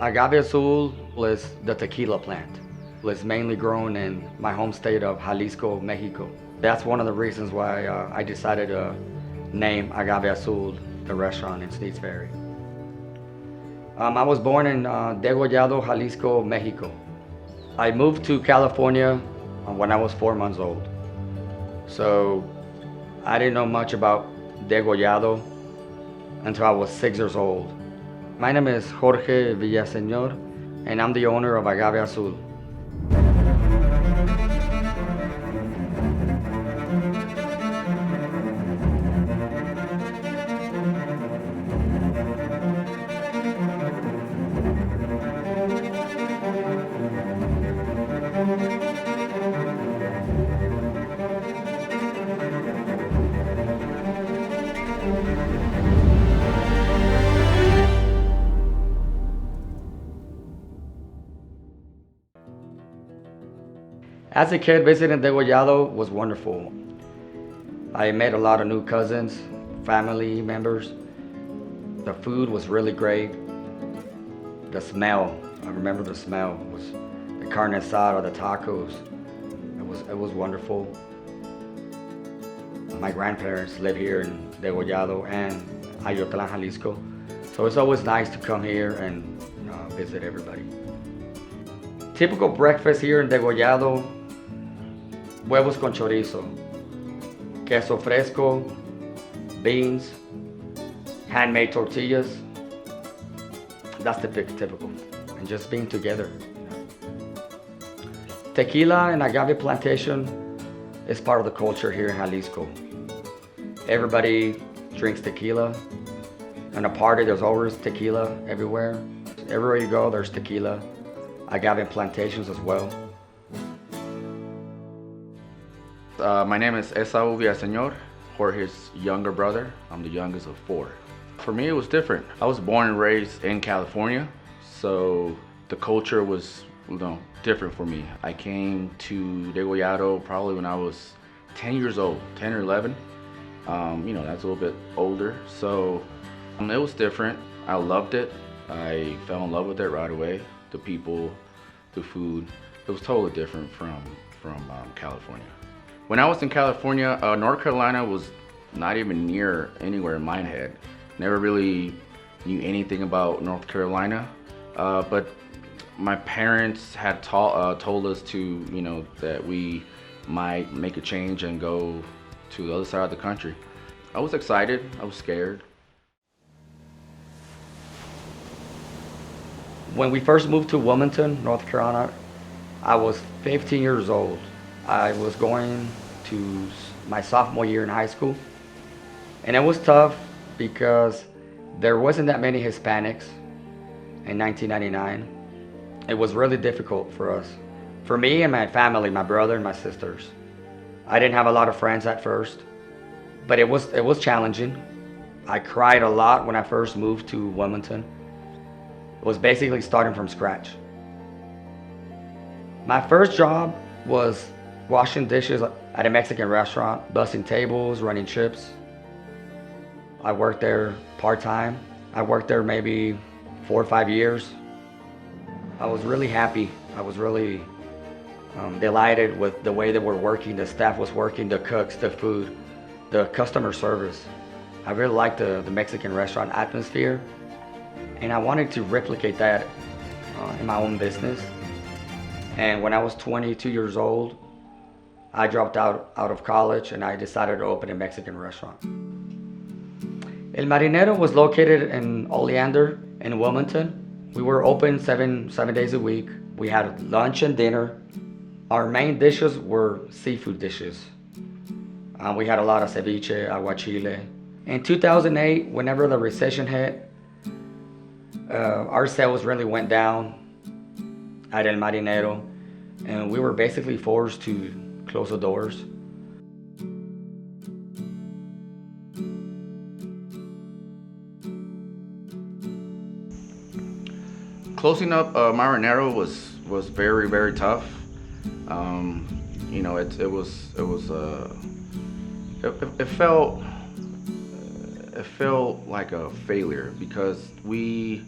Agave Azul is the tequila plant. It's mainly grown in my home state of Jalisco, Mexico. That's one of the reasons why I decided to name Agave Azul the restaurant in Sneads Ferry. I was born in Degollado, Jalisco, Mexico. I moved to California when I was 4 months old. So I didn't know much about Degollado until I was 6 years old. My name is Jorge Villaseñor, and I'm the owner of Agave Azul. As a kid, visiting Degollado was wonderful. I met a lot of new cousins, family members. The food was really great. The smell, I remember the smell, was the carne asada, the tacos. It was wonderful. My grandparents live here in Degollado and Ayotlan, Jalisco. So it's always nice to come here and visit everybody. Typical breakfast here in Degollado: huevos con chorizo, queso fresco, beans, handmade tortillas. That's typical, and just being together. Tequila and agave plantation is part of the culture here in Jalisco. Everybody drinks tequila. In a party, there's always tequila everywhere. Everywhere you go, there's tequila. Agave plantations as well. My name is Esau Villaseñor, Jorge's younger brother. I'm the youngest of 4. For me, it was different. I was born and raised in California, so the culture was, different for me. I came to Degollado probably when I was 10 years old, 10 or 11. That's a little bit older, so it was different. I loved it. I fell in love with it right away. The people, the food, it was totally different from California. When I was in California, North Carolina was not even near anywhere in my head. Never really knew anything about North Carolina, but my parents had told us to, that we might make a change and go to the other side of the country. I was excited, I was scared. When we first moved to Wilmington, North Carolina, I was 15 years old. I was going to my sophomore year in high school, and it was tough because there wasn't that many Hispanics in 1999. It was really difficult for us. For me and my family, my brother and my sisters. I didn't have a lot of friends at first, but it was challenging. I cried a lot when I first moved to Wilmington. It was basically starting from scratch. My first job was washing dishes at a Mexican restaurant, bussing tables, running chips. I worked there part-time. I worked there maybe 4 or 5 years. I was really happy. I was really delighted with the way they were working, the staff was working, the cooks, the food, the customer service. I really liked the Mexican restaurant atmosphere, and I wanted to replicate that in my own business. And when I was 22 years old, I dropped out of college and I decided to open a Mexican restaurant. El Marinero was located in Oleander in Wilmington. We were open seven days a week. We had lunch and dinner. Our main dishes were seafood dishes. We had a lot of ceviche, aguachile. In 2008, whenever the recession hit, our sales really went down at El Marinero, and we were basically forced to close the doors. Closing up Marinero was very, very tough. You know, it felt like a failure because we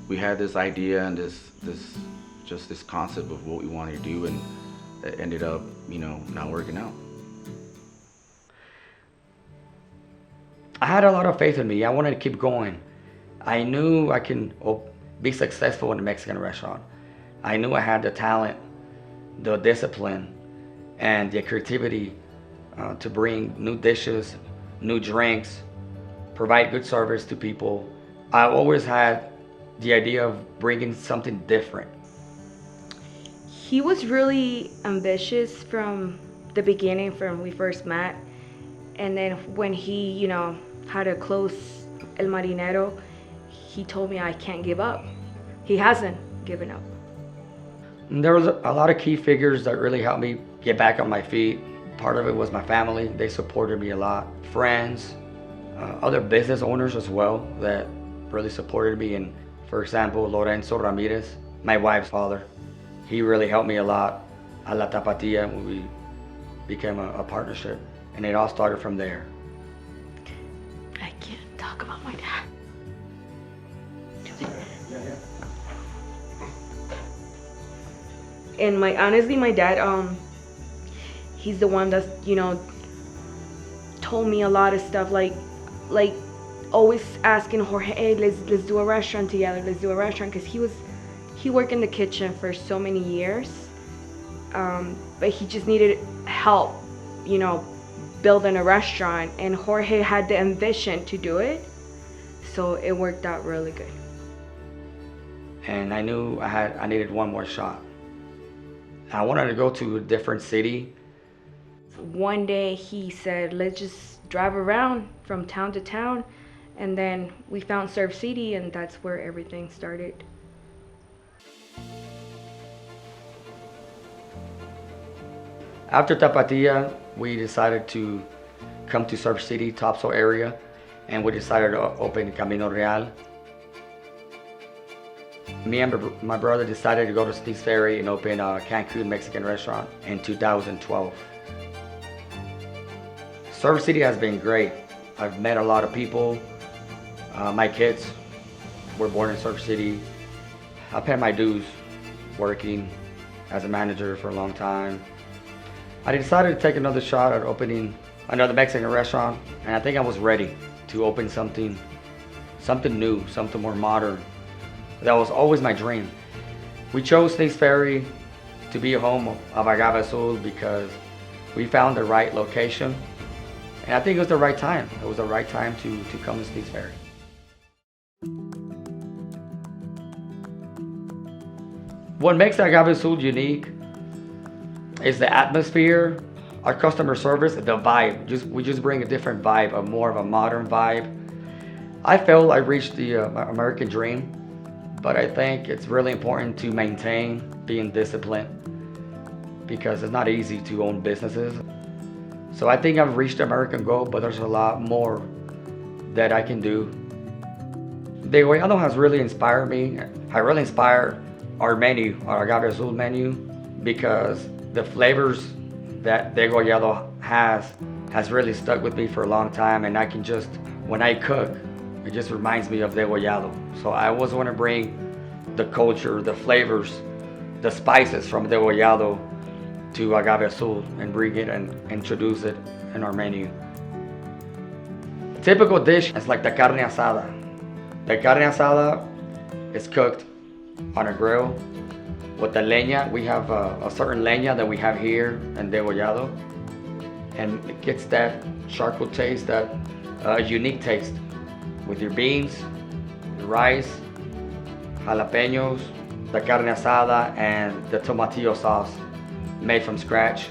had this idea and this concept of what we wanted to do, and it ended up, you know, not working out. I had a lot of faith in me. I wanted to keep going. I knew I can be successful in a Mexican restaurant. I knew I had the talent, the discipline, and the creativity to bring new dishes, new drinks, provide good service to people. I always had the idea of bringing something different. He was really ambitious from the beginning, from we first met. And then when he, you know, had to close El Marinero, he told me I can't give up. He hasn't given up. And there was a lot of key figures that really helped me get back on my feet. Part of it was my family. They supported me a lot. Friends, other business owners as well that really supported me. And for example, Lorenzo Ramirez, my wife's father, he really helped me a lot. A la Tapatía, when we became a partnership. And it all started from there. I can't talk about my dad. And honestly, my dad, he's the one that's, you know, told me a lot of stuff, like always asking Jorge, hey, let's do a restaurant together, because he worked in the kitchen for so many years, but he just needed help, you know, building a restaurant, and Jorge had the ambition to do it, so it worked out really good. And I knew I needed one more shot. I wanted to go to a different city. One day he said, let's just drive around from town to town, and then we found Surf City, and that's where everything started. After Tapatía, we decided to come to Surf City, Topsail area, and we decided to open Camino Real. Me and my brother decided to go to Sneads Ferry and open a Cancun Mexican restaurant in 2012. Surf City has been great. I've met a lot of people. My kids were born in Surf City. I paid my dues working as a manager for a long time. I decided to take another shot at opening another Mexican restaurant, and I think I was ready to open something new, something more modern. That was always my dream. We chose Sneads Ferry to be a home of Agave Azul because we found the right location, and I think it was the right time. It was the right time to come to Sneads Ferry. What makes Agave Azul unique is the atmosphere, our customer service, the vibe. We just bring a different vibe, more of a modern vibe. I felt I reached the American dream, but I think it's really important to maintain being disciplined because it's not easy to own businesses. So I think I've reached the American goal, but there's a lot more that I can do. Degollado has really inspired me. I really inspired our menu, our Agave Azul menu, because the flavors that Degollado has really stuck with me for a long time, and I can just, when I cook, it just reminds me of Degollado. So I always want to bring the culture, the flavors, the spices from Degollado to Agave Azul and bring it and introduce it in our menu. A typical dish is like the carne asada. The carne asada is cooked on a grill with the leña. We have a certain leña that we have here in Degollado, and it gets that charcoal taste, that unique taste with your beans, your rice, jalapenos, the carne asada, and the tomatillo sauce made from scratch.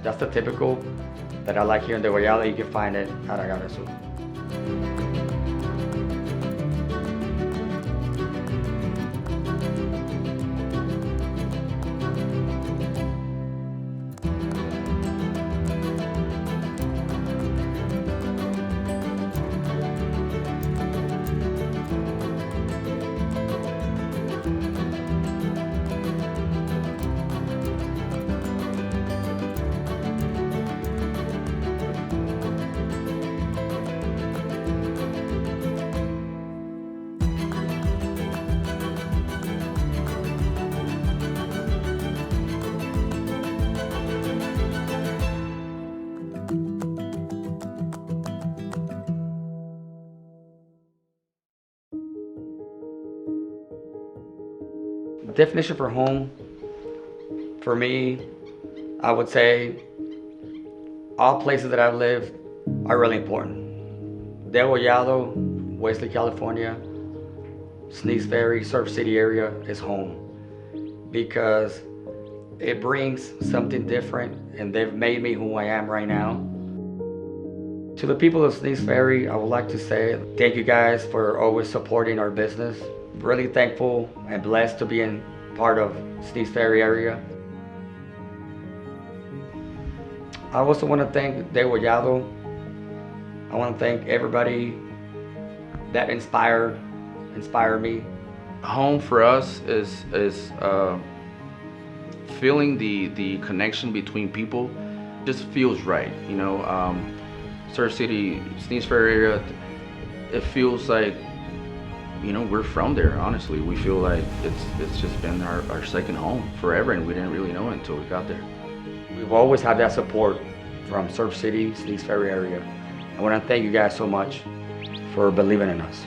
That's the typical that I like here in Degollado. You can find it at Agave Azul. Definition for home, for me, I would say all places that I've lived are really important. Degollado, Wesley, California, Sneads Ferry, Surf City area is home because it brings something different and they've made me who I am right now. To the people of Sneads Ferry, I would like to say thank you guys for always supporting our business. Really thankful and blessed to be in part of Sneads Ferry area. I also want to thank Degollado. I want to thank everybody that inspired me. Home for us is feeling the connection between people. Just feels right, you know. Surf City, Sneads Ferry area, it feels like, you know, we're from there. Honestly, we feel like it's just been our second home forever, and we didn't really know it until we got there. We've always had that support from Surf City, Sneads Ferry area. I want to thank you guys so much for believing in us.